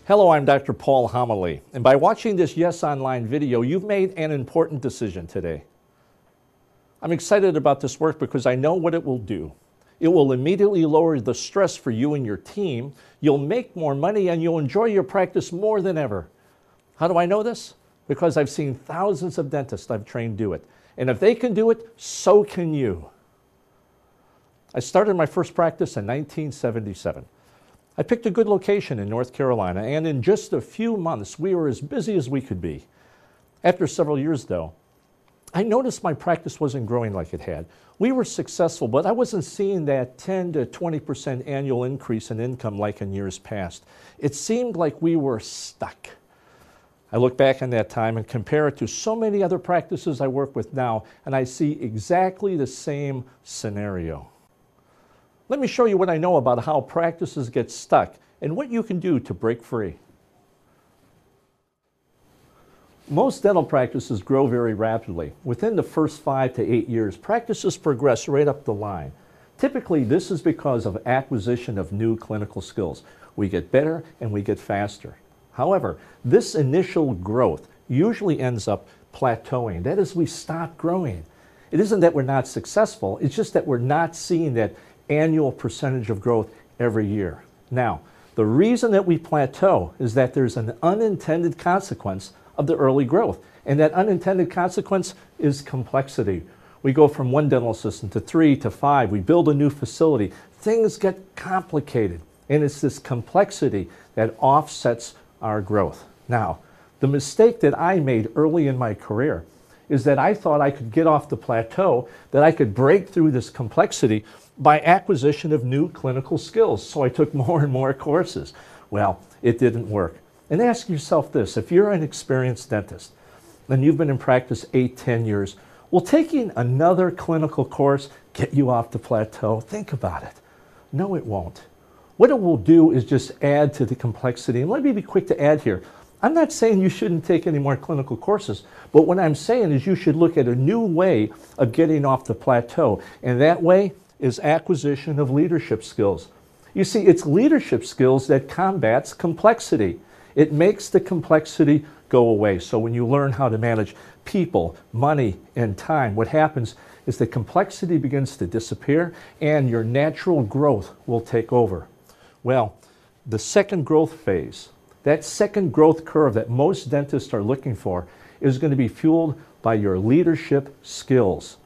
Hello, I'm Dr. Paul Homoly, and by watching this Yes Online video, you've made an important decision today. I'm excited about this work because I know what it will do. It will immediately lower the stress for you and your team. You'll make more money and you'll enjoy your practice more than ever. How do I know this? Because I've seen thousands of dentists I've trained do it. And if they can do it, so can you. I started my first practice in 1977. I picked a good location in North Carolina, and in just a few months, we were as busy as we could be. After several years, though, I noticed my practice wasn't growing like it had. We were successful, but I wasn't seeing that 10 to 20% annual increase in income like in years past. It seemed like we were stuck. I look back on that time and compare it to so many other practices I work with now, and I see exactly the same scenario. Let me show you what I know about how practices get stuck and what you can do to break free. Most dental practices grow very rapidly. Within the first 5 to 8 years, practices progress right up the line. Typically, this is because of acquisition of new clinical skills. We get better and we get faster. However, this initial growth usually ends up plateauing. That is, we stop growing. It isn't that we're not successful, it's just that we're not seeing that annual percentage of growth every year. Now, the reason that we plateau is that there's an unintended consequence of the early growth, and that unintended consequence is complexity. We go from 1 dental assistant to 3 to 5, we build a new facility, things get complicated, and it's this complexity that offsets our growth. Now, the mistake that I made early in my career is that I thought I could get off the plateau, that I could break through this complexity by acquisition of new clinical skills. So I took more and more courses. Well, it didn't work. And ask yourself this, if you're an experienced dentist and you've been in practice 8, 10 years, will taking another clinical course get you off the plateau? Think about it. No, it won't. What it will do is just add to the complexity. And let me be quick to add here. I'm not saying you shouldn't take any more clinical courses, but what I'm saying is you should look at a new way of getting off the plateau. And that way is acquisition of leadership skills. You see, it's leadership skills that combats complexity. It makes the complexity go away. So when you learn how to manage people, money, and time, what happens is the complexity begins to disappear and your natural growth will take over. Well, the second growth phase, that second growth curve that most dentists are looking for, is going to be fueled by your leadership skills.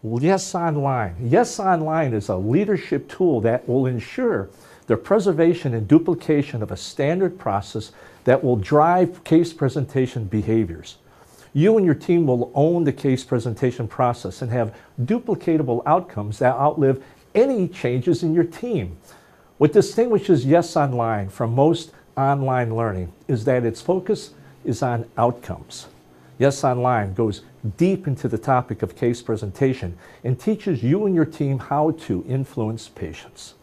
Yes Online. Yes Online is a leadership tool that will ensure the preservation and duplication of a standard process that will drive case presentation behaviors. You and your team will own the case presentation process and have duplicatable outcomes that outlive any changes in your team. What distinguishes Yes Online from most online learning is that its focus is on outcomes. Yes Online goes deep into the topic of case presentation and teaches you and your team how to influence patients.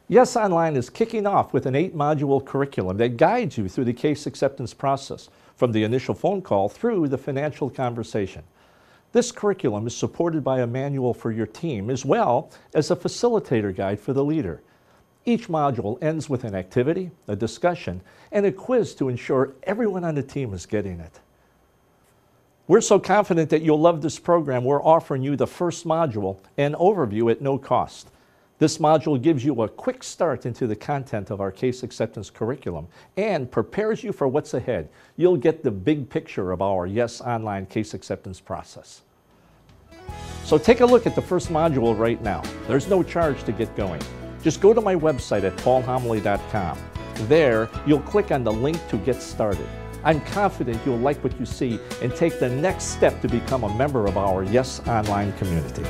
Yes Online is kicking off with an 8-module curriculum that guides you through the case acceptance process, from the initial phone call through the financial conversation. This curriculum is supported by a manual for your team as well as a facilitator guide for the leader. Each module ends with an activity, a discussion, and a quiz to ensure everyone on the team is getting it. We're so confident that you'll love this program, we're offering you the first module, an overview at no cost. This module gives you a quick start into the content of our case acceptance curriculum and prepares you for what's ahead. You'll get the big picture of our Yes Online case acceptance process. So take a look at the first module right now. There's no charge to get going. Just go to my website at paulhomoly.com. There, you'll click on the link to get started. I'm confident you'll like what you see and take the next step to become a member of our Yes Online community.